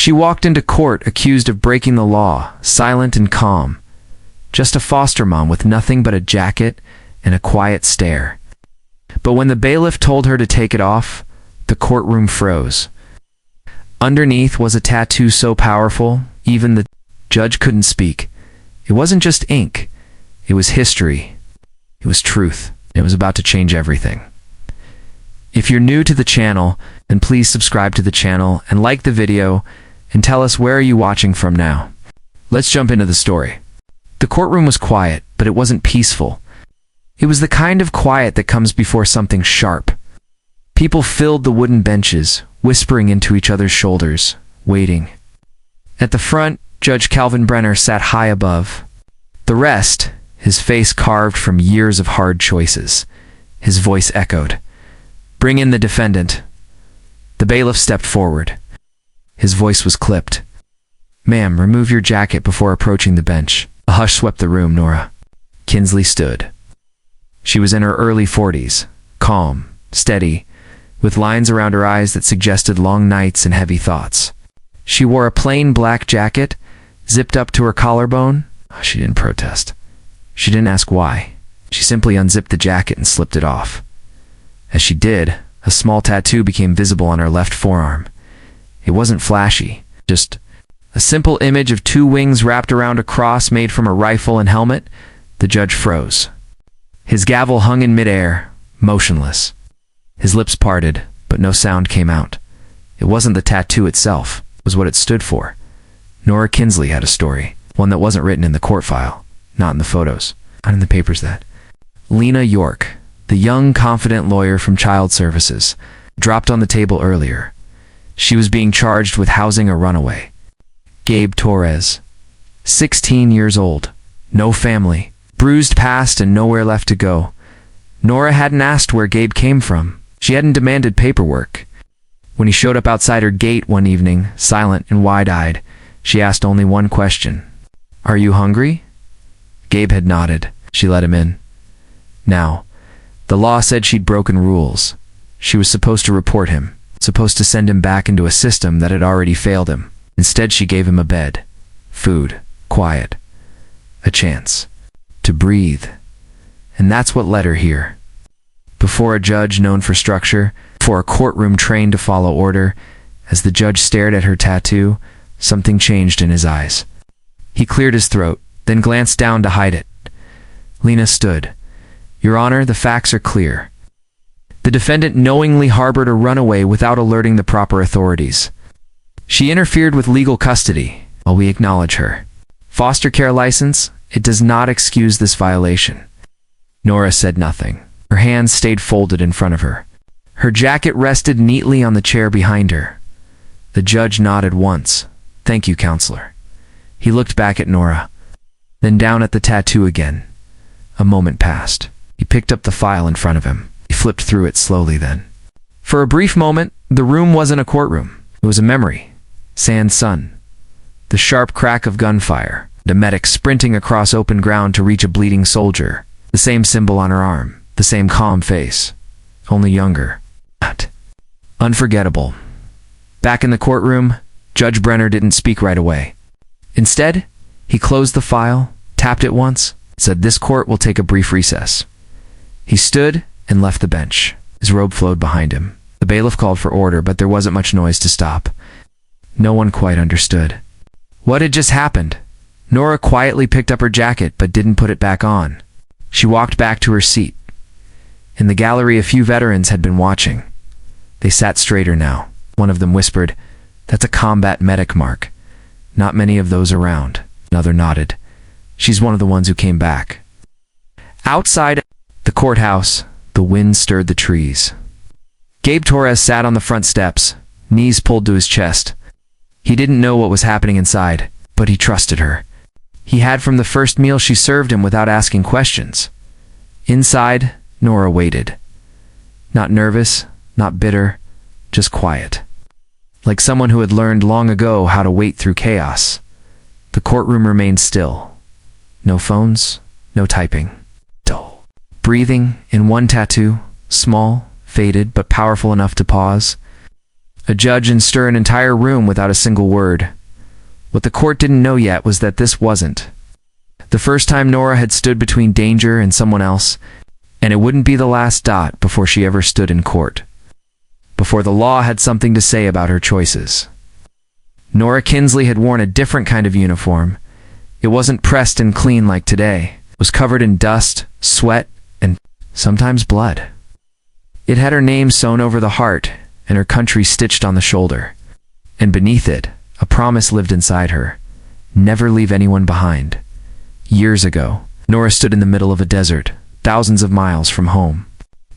She walked into court accused of breaking the law, silent and calm. Just a foster mom with nothing but a jacket and a quiet stare. But when the bailiff told her to take it off, the courtroom froze. Underneath was a tattoo so powerful, even the judge couldn't speak. It wasn't just ink. It was history. It was truth. It was about to change everything. If you're new to the channel, then please subscribe to the channel and like the video and tell us where are you watching from now. Let's jump into the story. The courtroom was quiet, but it wasn't peaceful. It was the kind of quiet that comes before something sharp. People filled the wooden benches, whispering into each other's shoulders, waiting. At the front, Judge Calvin Brenner sat high above. The rest, his face carved from years of hard choices. His voice echoed. "Bring in the defendant." The bailiff stepped forward. His voice was clipped. "Ma'am, remove your jacket before approaching the bench." A hush swept the room. Nora Kinsley stood. She was in her early 40s, calm, steady, with lines around her eyes that suggested long nights and heavy thoughts. She wore a plain black jacket, zipped up to her collarbone. She didn't protest. She didn't ask why. She simply unzipped the jacket and slipped it off. As she did, a small tattoo became visible on her left forearm. It wasn't flashy, just a simple image of two wings wrapped around a cross made from a rifle and helmet. The judge froze. His gavel hung in midair, motionless. His lips parted, but no sound came out. It wasn't the tattoo itself, it was what it stood for. Nora Kinsley had a story, one that wasn't written in the court file, not in the photos, not in the papers that. Lena York, the young, confident lawyer from Child Services, dropped on the table earlier. She was being charged with housing a runaway. Gabe Torres, 16 years old, no family, bruised past and nowhere left to go. Nora hadn't asked where Gabe came from. She hadn't demanded paperwork. When he showed up outside her gate one evening, silent and wide-eyed, she asked only one question. "Are you hungry?" Gabe had nodded. She let him in. Now, the law said she'd broken rules. She was supposed to report him, supposed to send him back into a system that had already failed him. Instead, she gave him a bed, food, quiet, a chance to breathe. And that's what led her here. Before a judge known for structure, before a courtroom trained to follow order, as the judge stared at her tattoo, something changed in his eyes. He cleared his throat, then glanced down to hide it. Lena stood. "Your Honor, the facts are clear. The defendant knowingly harbored a runaway without alerting the proper authorities. She interfered with legal custody, while we acknowledge her. Foster care license, it does not excuse this violation." Nora said nothing. Her hands stayed folded in front of her. Her jacket rested neatly on the chair behind her. The judge nodded once. "Thank you, counselor." He looked back at Nora, then down at the tattoo again. A moment passed. He picked up the file in front of him. He flipped through it slowly then. For a brief moment, the room wasn't a courtroom. It was a memory. Sand sun. The sharp crack of gunfire. The medic sprinting across open ground to reach a bleeding soldier. The same symbol on her arm. The same calm face. Only younger. Unforgettable. Back in the courtroom, Judge Brenner didn't speak right away. Instead, he closed the file, tapped it once, said this court will take a brief recess. He stood and left the bench. His robe flowed behind him. The bailiff called for order, but there wasn't much noise to stop. No one quite understood. What had just happened? Nora quietly picked up her jacket, but didn't put it back on. She walked back to her seat. In the gallery, a few veterans had been watching. They sat straighter now. One of them whispered, "That's a combat medic mark. Not many of those around." Another nodded. "She's one of the ones who came back." Outside the courthouse, the wind stirred the trees. Gabe Torres sat on the front steps, knees pulled to his chest. He didn't know what was happening inside, but he trusted her. He had from the first meal she served him without asking questions. Inside, Nora waited. Not nervous, not bitter, just quiet. Like someone who had learned long ago how to wait through chaos. The courtroom remained still. No phones, no typing. Dull. Breathing in one tattoo, small, faded, but powerful enough to pause. A judge and stir an entire room without a single word. What the court didn't know yet was that this wasn't the first time Nora had stood between danger and someone else, and it wouldn't be the last dot before she ever stood in court, before the law had something to say about her choices. Nora Kinsley had worn a different kind of uniform. It wasn't pressed and clean like today. It was covered in dust, sweat, and sometimes blood. It had her name sewn over the heart and her country stitched on the shoulder. And beneath it, a promise lived inside her: never leave anyone behind. Years ago, Nora stood in the middle of a desert, thousands of miles from home.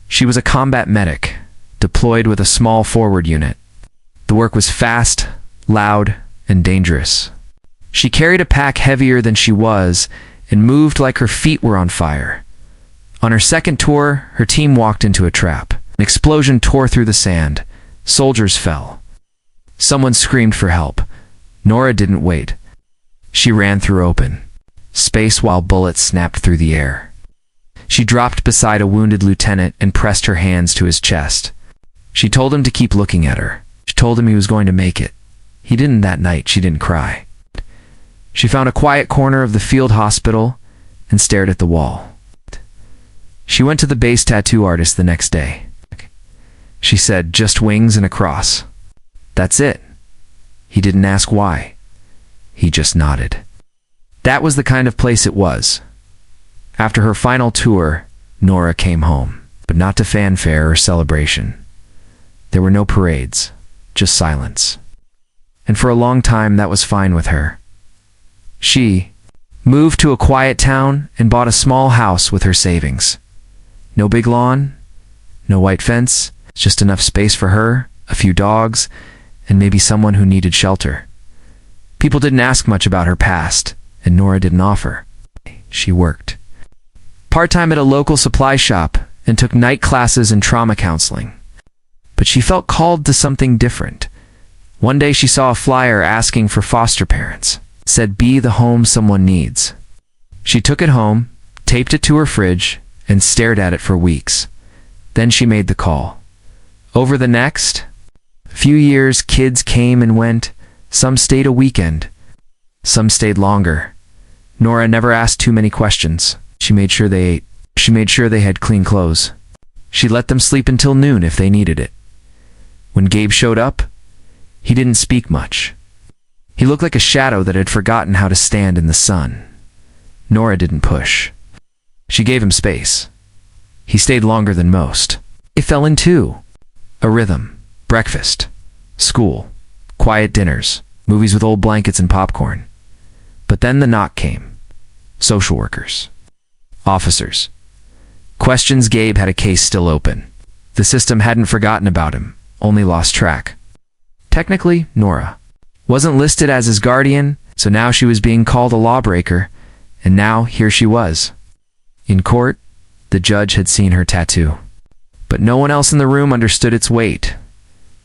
She was a combat medic, deployed with a small forward unit. The work was fast, loud, and dangerous. She carried a pack heavier than she was and moved like her feet were on fire. On her second tour, her team walked into a trap. An explosion tore through the sand. Soldiers fell. Someone screamed for help. Nora didn't wait. She ran through open space while bullets snapped through the air. She dropped beside a wounded lieutenant and pressed her hands to his chest. She told him to keep looking at her. She told him he was going to make it. He didn't that night. She didn't cry. She found a quiet corner of the field hospital and stared at the wall. She went to the base tattoo artist the next day. She said, "Just wings and a cross. That's it." He didn't ask why. He just nodded. That was the kind of place it was. After her final tour, Nora came home, but not to fanfare or celebration. There were no parades, just silence. And for a long time, that was fine with her. She moved to a quiet town and bought a small house with her savings. No big lawn, no white fence, just enough space for her, a few dogs, and maybe someone who needed shelter. People didn't ask much about her past, and Nora didn't offer. She worked part-time at a local supply shop and took night classes in trauma counseling. But she felt called to something different. One day she saw a flyer asking for foster parents. It said, "Be the home someone needs." She took it home, taped it to her fridge, and stared at it for weeks. Then she made the call. Over the next few years, kids came and went. Some stayed a weekend. Some stayed longer. Nora never asked too many questions. She made sure they ate. She made sure they had clean clothes. She let them sleep until noon if they needed it. When Gabe showed up, he didn't speak much. He looked like a shadow that had forgotten how to stand in the sun. Nora didn't push. She gave him space. He stayed longer than most. It fell in two. A rhythm. Breakfast. School. Quiet dinners. Movies with old blankets and popcorn. But then the knock came. Social workers. Officers. Questions. Gabe had a case still open. The system hadn't forgotten about him, only lost track. Technically, Nora wasn't listed as his guardian, so now she was being called a lawbreaker, and now here she was. In court, the judge had seen her tattoo. But no one else in the room understood its weight.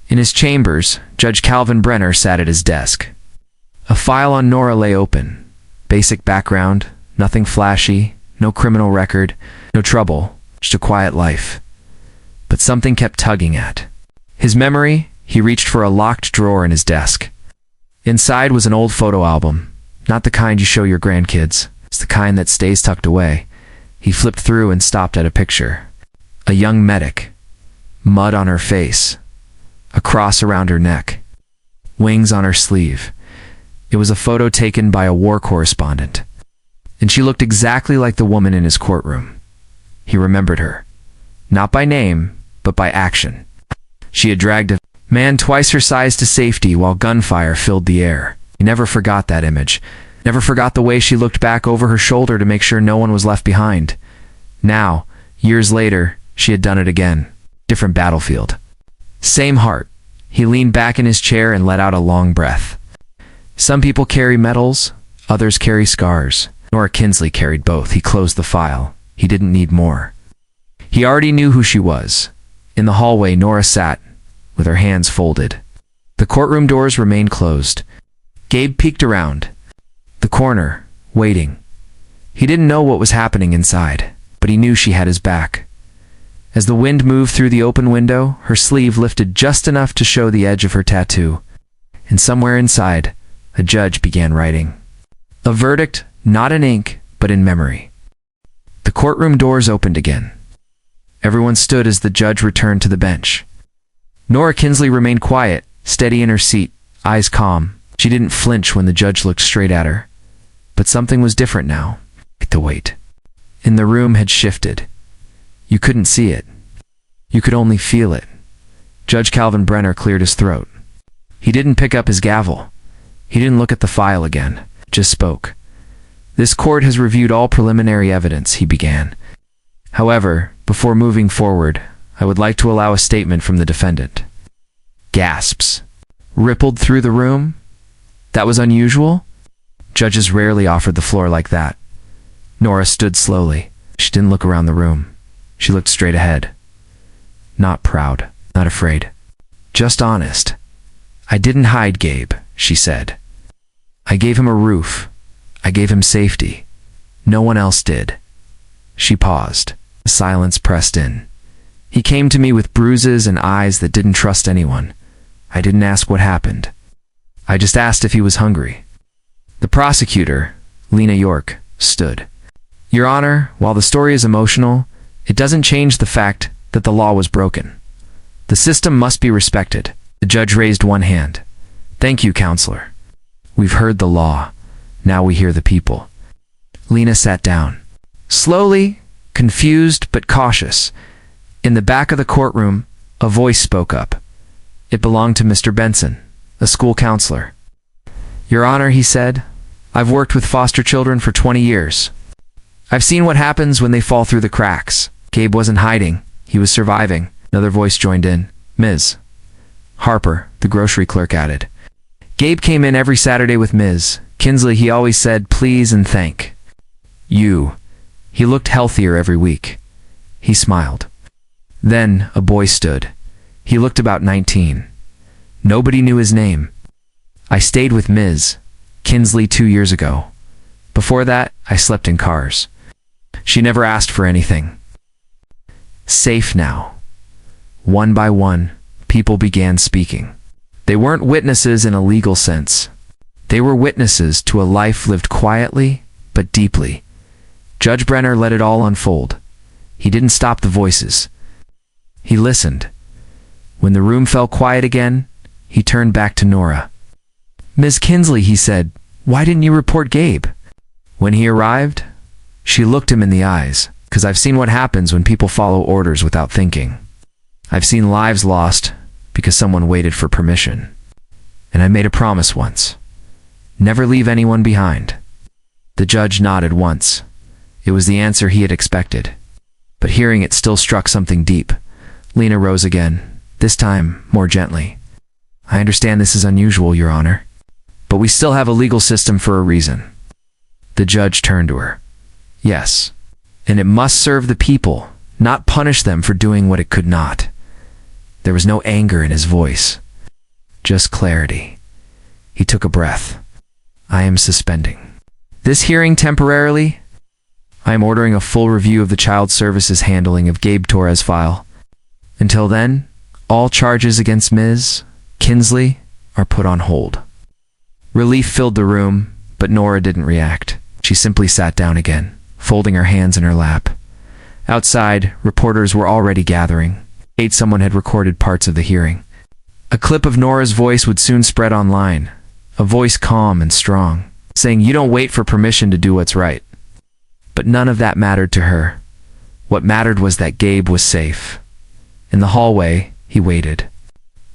In his chambers, Judge Calvin Brenner sat at his desk. A file on Nora lay open. Basic background, nothing flashy, no criminal record, no trouble, just a quiet life. But something kept tugging at his memory. He reached for a locked drawer in his desk. Inside was an old photo album, not the kind you show your grandkids. It's the kind that stays tucked away. He flipped through and stopped at a picture. A young medic, mud on her face, a cross around her neck, wings on her sleeve. It was a photo taken by a war correspondent, and she looked exactly like the woman in his courtroom. He remembered her, not by name, but by action. She had dragged a man twice her size to safety while gunfire filled the air. He never forgot that image, never forgot the way she looked back over her shoulder to make sure no one was left behind. Now, years later, she had done it again. Different battlefield. Same heart. He leaned back in his chair and let out a long breath. Some people carry medals, others carry scars. Nora Kinsley carried both. He closed the file. He didn't need more. He already knew who she was. In the hallway, Nora sat, with her hands folded. The courtroom doors remained closed. Gabe peeked around the corner, waiting. He didn't know what was happening inside, but he knew she had his back. As the wind moved through the open window, her sleeve lifted just enough to show the edge of her tattoo. And somewhere inside, a judge began writing. A verdict, not in ink, but in memory. The courtroom doors opened again. Everyone stood as the judge returned to the bench. Nora Kinsley remained quiet, steady in her seat, eyes calm. She didn't flinch when the judge looked straight at her. But something was different now. The weight in the room had shifted. You couldn't see it. You could only feel it. Judge Calvin Brenner cleared his throat. He didn't pick up his gavel. He didn't look at the file again. Just spoke. This court has reviewed all preliminary evidence, he began. However, before moving forward, I would like to allow a statement from the defendant. Gasps rippled through the room. That was unusual. Judges rarely offered the floor like that. Nora stood slowly. She didn't look around the room. She looked straight ahead. Not proud, not afraid. Just honest. I didn't hide Gabe, she said. I gave him a roof. I gave him safety. No one else did. She paused. The silence pressed in. He came to me with bruises and eyes that didn't trust anyone. I didn't ask what happened. I just asked if he was hungry. The prosecutor, Lena York, stood. Your Honor, while the story is emotional, it doesn't change the fact that the law was broken. The system must be respected. The judge raised one hand. Thank you, counselor. We've heard the law. Now we hear the people. Lena sat down. Slowly, confused but cautious. In the back of the courtroom, a voice spoke up. It belonged to Mr. Benson, a school counselor. Your Honor, he said, I've worked with foster children for 20 years. I've seen what happens when they fall through the cracks. Gabe wasn't hiding. He was surviving. Another voice joined in. Ms. Harper, the grocery clerk, added. Gabe came in every Saturday with Ms. Kinsley. He always said please and thank you. He looked healthier every week. He smiled. Then a boy stood. He looked about 19. Nobody knew his name. I stayed with Ms. Kinsley 2 years ago. Before that, I slept in cars. She never asked for anything. Safe now. One by one, people began speaking. They weren't witnesses in a legal sense. They were witnesses to a life lived quietly but deeply. Judge Brenner let it all unfold. He didn't stop the voices. He listened. When the room fell quiet again, he turned back to Nora. Ms. Kinsley, he said, why didn't you report Gabe? When he arrived, she looked him in the eyes, because I've seen what happens when people follow orders without thinking. I've seen lives lost because someone waited for permission. And I made a promise once. Never leave anyone behind. The judge nodded once. It was the answer he had expected. But hearing it still struck something deep. Lena rose again, this time more gently. I understand this is unusual, Your Honor. But we still have a legal system for a reason. The judge turned to her. Yes. And it must serve the people, not punish them for doing what it could not. There was no anger in his voice. Just clarity. He took a breath. I am suspending this hearing temporarily. I am ordering a full review of the Child Services handling of Gabe Torres' file. Until then, all charges against Ms. Kinsley are put on hold. Relief filled the room, but Nora didn't react. She simply sat down again, folding her hands in her lap. Outside, reporters were already gathering. Someone had recorded parts of the hearing. A clip of Nora's voice would soon spread online, a voice calm and strong, saying you don't wait for permission to do what's right. But none of that mattered to her. What mattered was that Gabe was safe. In the hallway, he waited.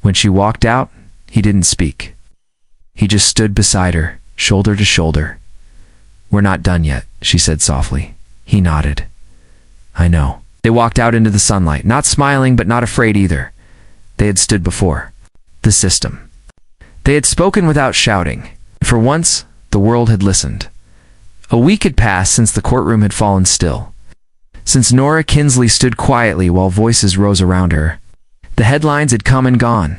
When she walked out, he didn't speak. He just stood beside her, shoulder to shoulder. We're not done yet, she said softly. He nodded. I know. They walked out into the sunlight, not smiling but not afraid either. They had stood before. The system. They had spoken without shouting. For once, the world had listened. A week had passed since the courtroom had fallen still. Since Nora Kinsley stood quietly while voices rose around her. The headlines had come and gone.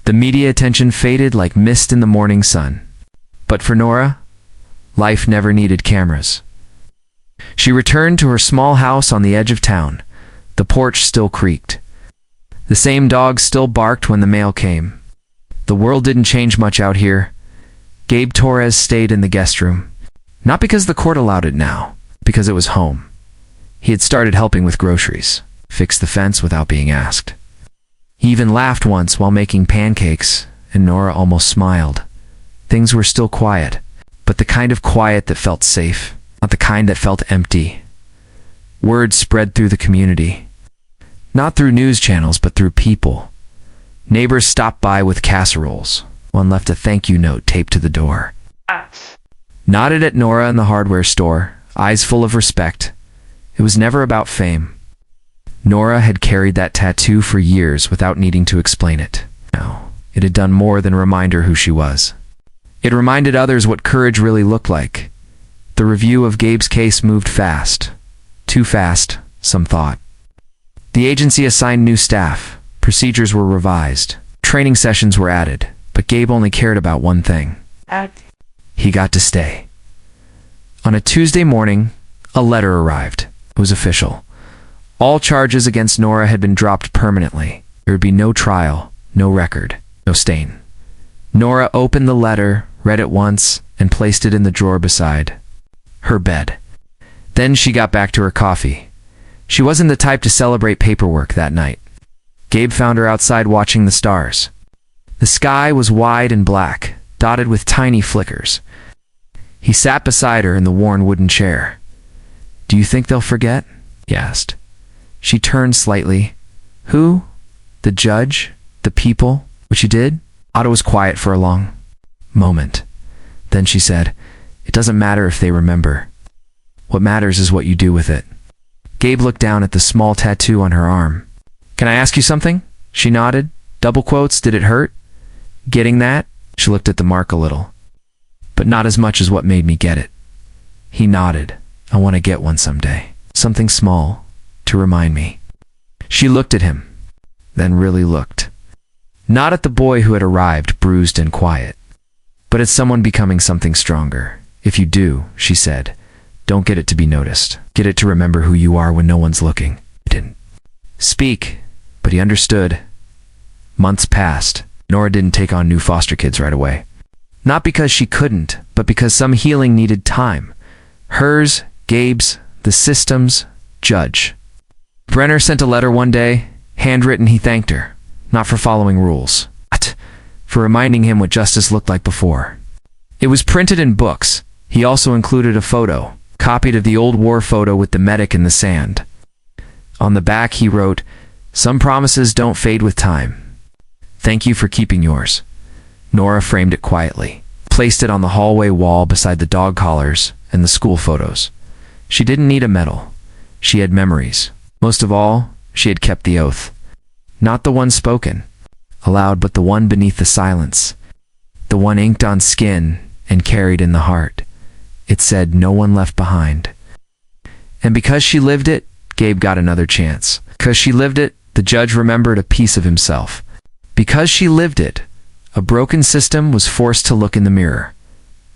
The media attention faded like mist in the morning sun. But for Nora, life never needed cameras. She returned to her small house on the edge of town. The porch still creaked. The same dog still barked when the mail came. The world didn't change much out here. Gabe Torres stayed in the guest room. Not because the court allowed it now, because it was home. He had started helping with groceries, fixed the fence without being asked. He even laughed once while making pancakes, and Nora almost smiled. Things were still quiet, but the kind of quiet that felt safe, not the kind that felt empty. Word spread through the community. Not through news channels, but through people. Neighbors stopped by with casseroles. One left a thank you note taped to the door. Nodded at Nora in the hardware store, eyes full of respect. It was never about fame. Nora had carried that tattoo for years without needing to explain it. No, it had done more than remind her who she was. It reminded others what courage really looked like. The review of Gabe's case moved fast. Too fast, some thought. The agency assigned new staff. Procedures were revised. Training sessions were added. But Gabe only cared about one thing. He got to stay. On a Tuesday morning, a letter arrived. It was official. All charges against Nora had been dropped permanently. There would be no trial, no record, no stain. Nora opened the letter, read it once, and placed it in the drawer beside her bed. Then she got back to her coffee. She wasn't the type to celebrate paperwork that night. Gabe found her outside watching the stars. The sky was wide and black, dotted with tiny flickers. He sat beside her in the worn wooden chair. "Do you think they'll forget?" he asked. She turned slightly. "Who? The judge? The people? What you did?" Otto was quiet for a long moment. Then she said, "It doesn't matter if they remember. What matters is what you do with it." Gabe looked down at the small tattoo on her arm. "Can I ask you something?" She nodded. Double quotes, "Did it hurt?" "Getting that?" She looked at the mark a little. "But not as much as what made me get it." He nodded. "I want to get one someday. Something small, to remind me." She looked at him, then really looked. Not at the boy who had arrived, bruised and quiet, but at someone becoming something stronger. "If you do," she said, "don't get it to be noticed. Get it to remember who you are when no one's looking." He didn't speak, but he understood. Months passed. Nora didn't take on new foster kids right away. Not because she couldn't, but because some healing needed time. Hers, Gabe's, the system's, judge. Brenner sent a letter one day. Handwritten, he thanked her. Not for following rules, but for reminding him what justice looked like before. It was printed in books. He also included a photo, copied of the old war photo with the medic in the sand. On the back he wrote, "Some promises don't fade with time. Thank you for keeping yours." Nora framed it quietly, placed it on the hallway wall beside the dog collars and the school photos. She didn't need a medal. She had memories. Most of all, she had kept the oath. Not the one spoken aloud, but the one beneath the silence. The one inked on skin and carried in the heart. It said, "No one left behind." And because she lived it, Gabe got another chance. Because she lived it, the judge remembered a piece of himself. Because she lived it, a broken system was forced to look in the mirror.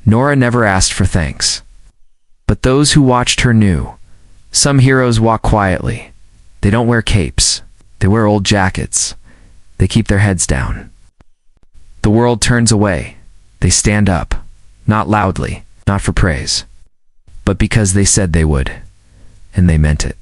Nora never asked for thanks. But those who watched her knew. Some heroes walk quietly. They don't wear capes. They wear old jackets. They keep their heads down. The world turns away. They stand up. Not loudly, not for praise, but because they said they would, and they meant it.